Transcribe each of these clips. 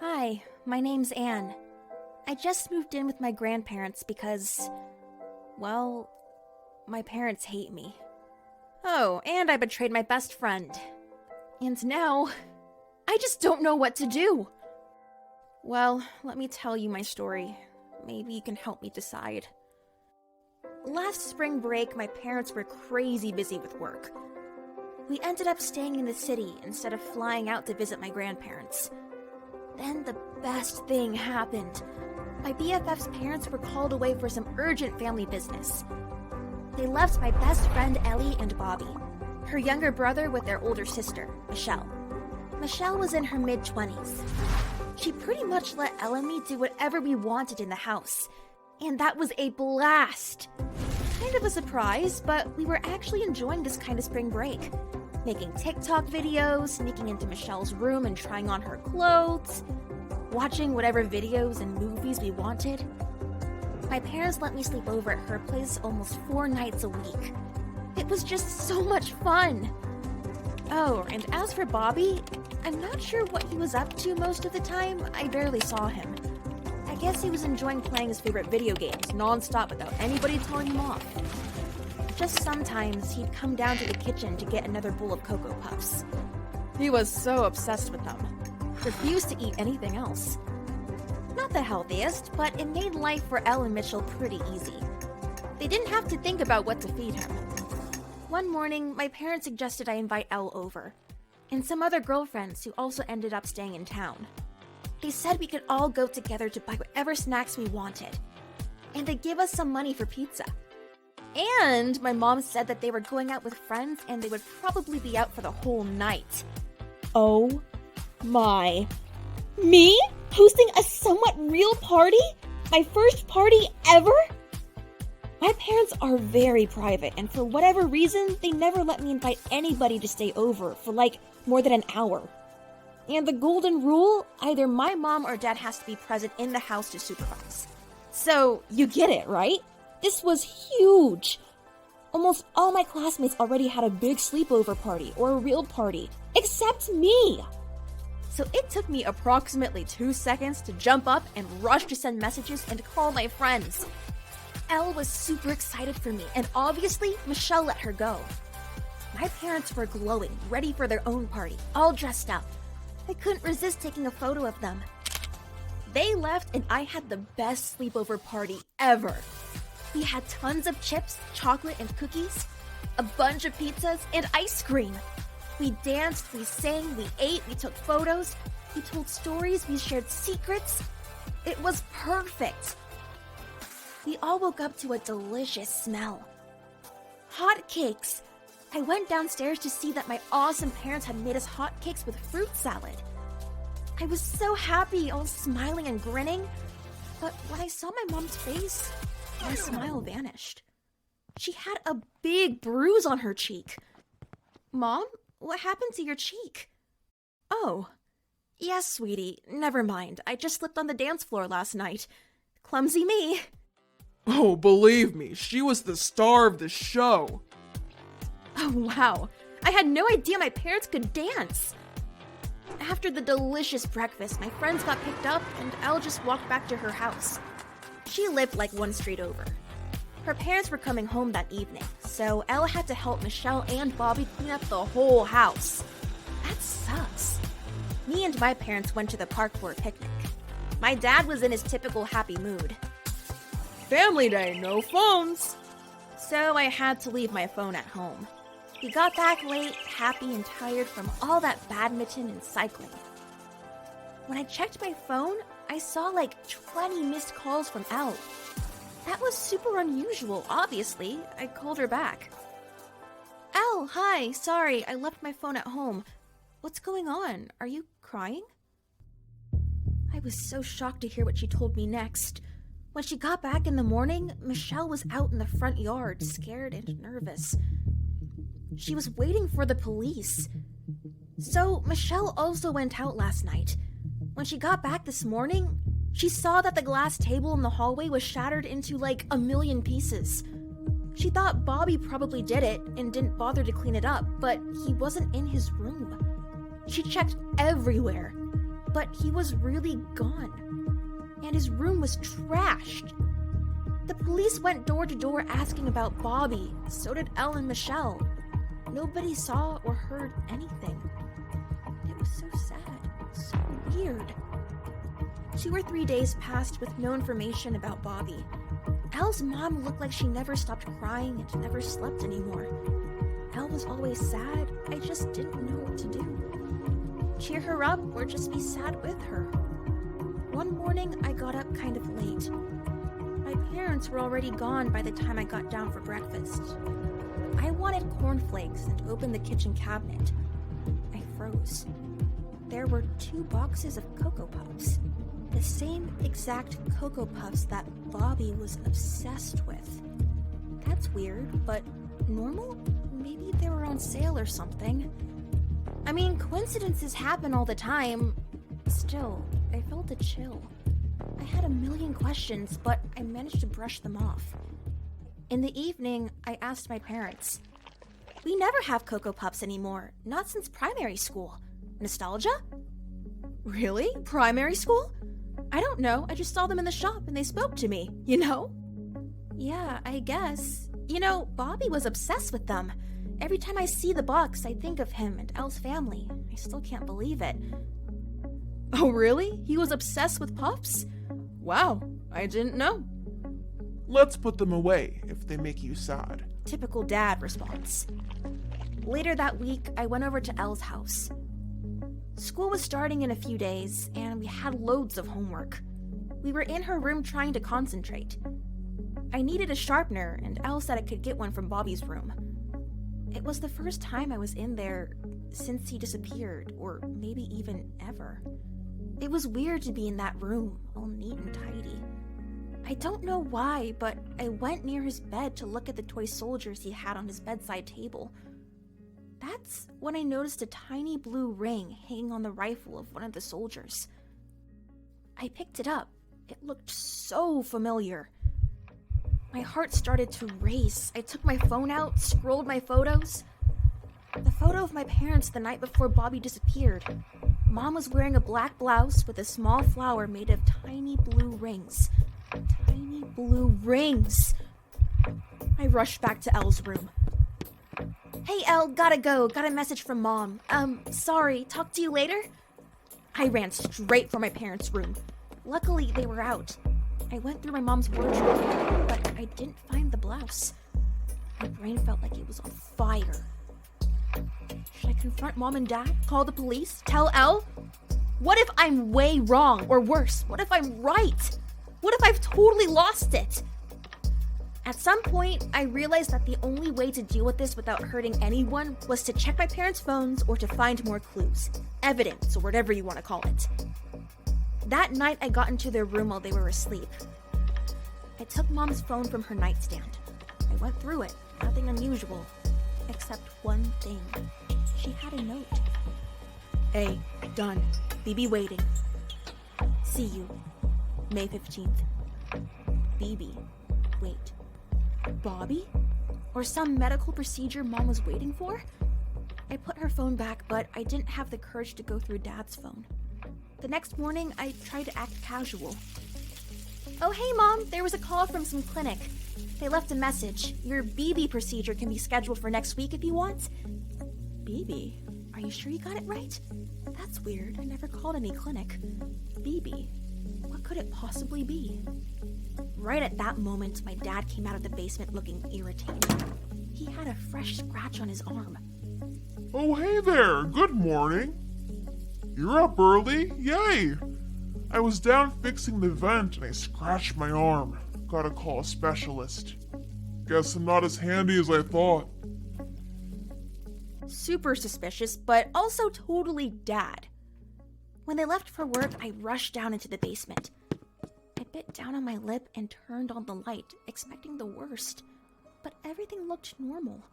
Hi, my name's Anne. I just moved in with my grandparents because, well, my parents hate me. Oh, and I betrayed my best friend. And now, I just don't know what to do. Well, let me tell you my story. Maybe you can help me decide. Last spring break, my parents were crazy busy with work. We ended up staying in the city instead of flying out to visit my grandparents. Then the best thing happened. My BFF's parents were called away for some urgent family business. They left my best friend Elle and Bobby, her younger brother with their older sister, Michelle. Michelle was in her mid-20s. She pretty much let Elle and me do whatever we wanted in the house, and that was a blast. Kind of a surprise, but we were actually enjoying this kind of spring break. Making TikTok videos, sneaking into Michelle's room and trying on her clothes, watching whatever videos and movies we wanted. My parents let me sleep over at her place almost 4 nights a week. It was just so much fun. Oh, and as for Bobby, I'm not sure what he was up to most of the time. I barely saw him. I guess he was enjoying playing his favorite video games non-stop without anybody telling him off. Just sometimes he'd come down to the kitchen to get another bowl of Cocoa Puffs. He was so obsessed with them. Refused to eat anything else. Not the healthiest, but it made life for Elle and Michell pretty easy. They didn't have to think about what to feed him. One morning, my parents suggested I invite Elle over, and some other girlfriends who also ended up staying in town. They said we could all go together to buy whatever snacks we wanted, and they'd give us some money for pizza. And my mom said that they were going out with friends and they would probably be out for the whole night. Oh my. Me? Hosting a somewhat real party? My first party ever? My parents are very private, and for whatever reason, they never let me invite anybody to stay over for more than an hour. And the golden rule, either my mom or dad has to be present in the house to supervise. So, you get it, right? This was huge. Almost all my classmates already had a big sleepover party or a real party, except me. So it took me approximately 2 seconds to jump up and rush to send messages and to call my friends. Elle was super excited for me, and obviously, Michelle let her go. My parents were glowing, ready for their own party, all dressed up. I couldn't resist taking a photo of them. They left, and I had the best sleepover party ever. We had tons of chips, chocolate, and cookies, a bunch of pizzas, and ice cream. We danced, we sang, we ate, we took photos, we told stories, we shared secrets. It was perfect. We all woke up to a delicious smell. Hot cakes. I went downstairs to see that my awesome parents had made us hot cakes with fruit salad. I was so happy, all smiling and grinning, but when I saw my mom's face, my smile vanished. She had a big bruise on her cheek. Mom, what happened to your cheek? Oh, yes, sweetie, never mind. I just slipped on the dance floor last night. Clumsy me. Oh, believe me, she was the star of the show. Oh, wow. I had no idea my parents could dance. After the delicious breakfast, my friends got picked up and Elle just walked back to her house. She lived like 1 street over. Her parents were coming home that evening, so Elle had to help Michelle and Bobby clean up the whole house. That sucks. Me and my parents went to the park for a picnic. My dad was in his typical happy mood. Family day, no phones. So I had to leave my phone at home. We got back late, happy and tired from all that badminton and cycling. When I checked my phone, I saw 20 missed calls from Elle. That was super unusual, obviously. I called her back. Elle, hi, sorry, I left my phone at home. What's going on? Are you crying? I was so shocked to hear what she told me next. When she got back in the morning, Michelle was out in the front yard, scared and nervous. She was waiting for the police. So Michelle also went out last night. When she got back this morning, she saw that the glass table in the hallway was shattered into 1,000,000 pieces. She thought Bobby probably did it and didn't bother to clean it up, but he wasn't in his room. She checked everywhere. but he was really gone. And his room was trashed. The police went door to door asking about Bobby. So did Elle and Michell. Nobody saw or heard anything. It was so sad, so weird. 2 or 3 days passed with no information about Bobby. Elle's mom looked like she never stopped crying and never slept anymore. Elle was always sad. I just didn't know what to do. Cheer her up or just be sad with her. One morning, I got up kind of late. My parents were already gone by the time I got down for breakfast. I wanted cornflakes and opened the kitchen cabinet. I froze. There were 2 boxes of Cocoa Puffs. The same exact Cocoa Puffs that Bobby was obsessed with. That's weird, but normal? Maybe they were on sale or something. I mean, coincidences happen all the time. Still, I felt a chill. I had a million questions, but I managed to brush them off. In the evening, I asked my parents. We never have Cocoa Puffs anymore, not since primary school. Nostalgia? Really? Primary school? I don't know, I just saw them in the shop and they spoke to me, you know? Yeah, I guess. You know, Bobby was obsessed with them. Every time I see the box, I think of him and Elle's family. I still can't believe it. Oh, really? He was obsessed with puffs? Wow, I didn't know. Let's put them away if they make you sad. Typical dad response. Later that week, I went over to Elle's house. School was starting in a few days, and we had loads of homework. We were in her room trying to concentrate. I needed a sharpener, and Elle said I could get one from Bobby's room. It was the first time I was in there since he disappeared, or maybe even ever. It was weird to be in that room, all neat and tidy. I don't know why, but I went near his bed to look at the toy soldiers he had on his bedside table. That's when I noticed a tiny blue ring hanging on the rifle of one of the soldiers. I picked it up. It looked so familiar. My heart started to race. I took my phone out, scrolled my photos. The photo of my parents the night before Bobby disappeared. Mom was wearing a black blouse with a small flower made of tiny blue rings. Tiny blue rings! I rushed back to Elle's room. Hey, Elle, gotta go. Got a message from Mom. Sorry, talk to you later? I ran straight for my parents' room. Luckily, they were out. I went through my mom's wardrobe, but I didn't find the blouse. My brain felt like it was on fire. Should I confront Mom and Dad? Call the police? Tell Elle? What if I'm way wrong? Or worse, what if I'm right? What if I've totally lost it? At some point, I realized that the only way to deal with this without hurting anyone was to check my parents' phones or to find more clues, evidence, or whatever you want to call it. That night, I got into their room while they were asleep. I took Mom's phone from her nightstand. I went through it, nothing unusual, except one thing. She had a note. A. Done. BB waiting. See you. May 15th. BB. Wait. Bobby? Or some medical procedure Mom was waiting for? I put her phone back, but I didn't have the courage to go through Dad's phone. The next morning, I tried to act casual. Oh, hey, Mom, there was a call from some clinic. They left a message. Your BB procedure can be scheduled for next week if you want. BB? Are you sure you got it right? That's weird. I never called any clinic. BB? What could it possibly be? Right at that moment, my dad came out of the basement looking irritated. He had a fresh scratch on his arm. Oh, hey there. Good morning. You're up early? Yay! I was down fixing the vent and I scratched my arm. Gotta call a specialist. Guess I'm not as handy as I thought. Super suspicious, but also totally Dad. When they left for work, I rushed down into the basement. I bit down on my lip and turned on the light, expecting the worst. But everything looked normal.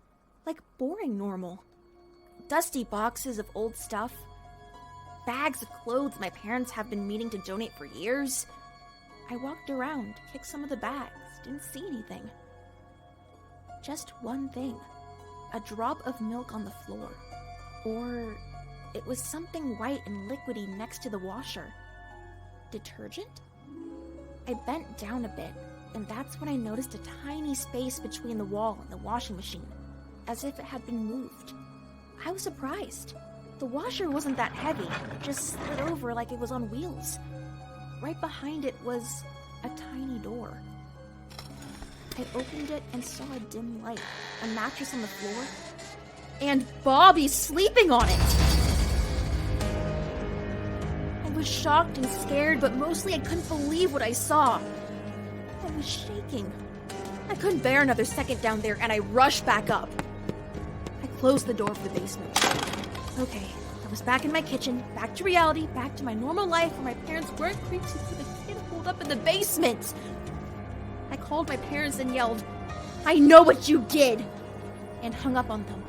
Like boring normal. Dusty boxes of old stuff. Bags of clothes my parents have been meaning to donate for years. I walked around, kicked some of the bags, didn't see anything. Just one thing. A drop of milk on the floor. Or it was something white and liquidy next to the washer. Detergent? I bent down a bit, and that's when I noticed a tiny space between the wall and the washing machine, as if it had been moved. I was surprised. The washer wasn't that heavy, it just slid over like it was on wheels. Right behind it was a tiny door. I opened it and saw a dim light, a mattress on the floor, and Bobby sleeping on it. I was shocked and scared, but mostly I couldn't believe what I saw. I was shaking. I couldn't bear another second down there, and I rushed back up. I closed the door of the basement. Okay, I was back in my kitchen, back to reality, back to my normal life where my parents weren't creeped to the kid holed up in the basement. I called my parents and yelled, "I know what you did!" and hung up on them.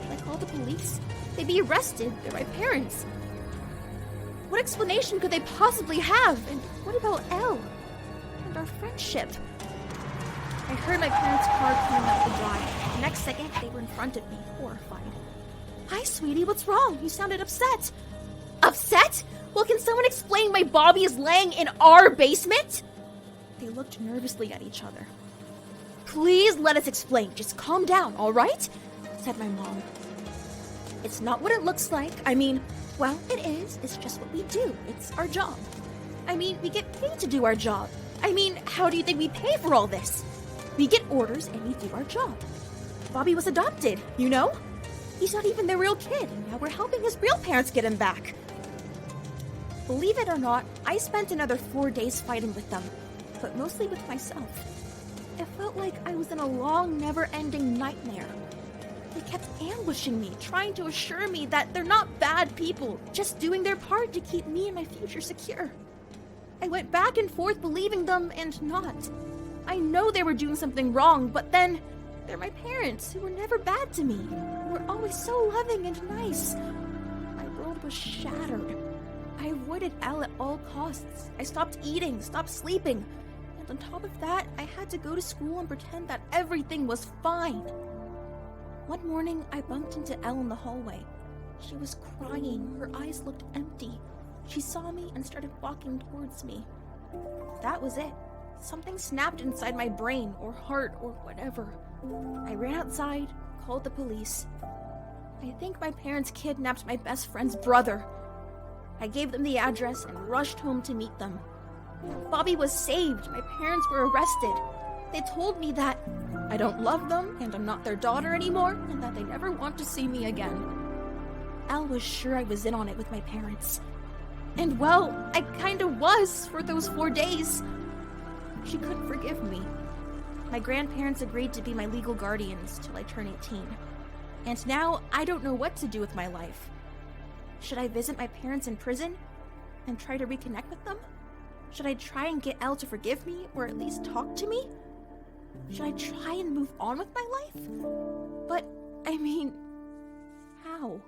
Should I call the police? They'd be arrested. They're my parents. What explanation could they possibly have? And what about Elle? And our friendship? I heard my parents' car coming up the drive. The next second, they were in front of me, horrified. "Hi, sweetie, what's wrong? You sounded upset." "Upset? Well, can someone explain why Bobby is laying in our basement?" They looked nervously at each other. "Please let us explain. Just calm down, all right?" said my mom. "It's not what it looks like. I mean, well, it is. It's just what we do. It's our job. I mean, we get paid to do our job. I mean, how do you think we pay for all this? We get orders and we do our job. Bobby was adopted, you know? He's not even their real kid, and now we're helping his real parents get him back." Believe it or not, I spent another 4 days fighting with them, but mostly with myself. It felt like I was in a long, never-ending nightmare. They kept ambushing me, trying to assure me that they're not bad people, just doing their part to keep me and my future secure. I went back and forth believing them and not. I know they were doing something wrong, but then they're my parents, who were never bad to me, who were always so loving and nice. My world was shattered. I avoided Elle at all costs. I stopped eating, stopped sleeping, and on top of that, I had to go to school and pretend that everything was fine. One morning, I bumped into Elle in the hallway. She was crying. Her eyes looked empty. She saw me and started walking towards me. That was it. Something snapped inside my brain or heart or whatever. I ran outside, called the police. I think my parents kidnapped my best friend's brother. I gave them the address and rushed home to meet them. Bobby was saved. My parents were arrested. They told me that I don't love them and I'm not their daughter anymore and that they never want to see me again. Elle was sure I was in on it with my parents. And well, I kinda was for those 4 days. She couldn't forgive me. My grandparents agreed to be my legal guardians till I turn 18. And now I don't know what to do with my life. Should I visit my parents in prison and try to reconnect with them? Should I try and get Elle to forgive me or at least talk to me? Should I try and move on with my life? But, I mean, how?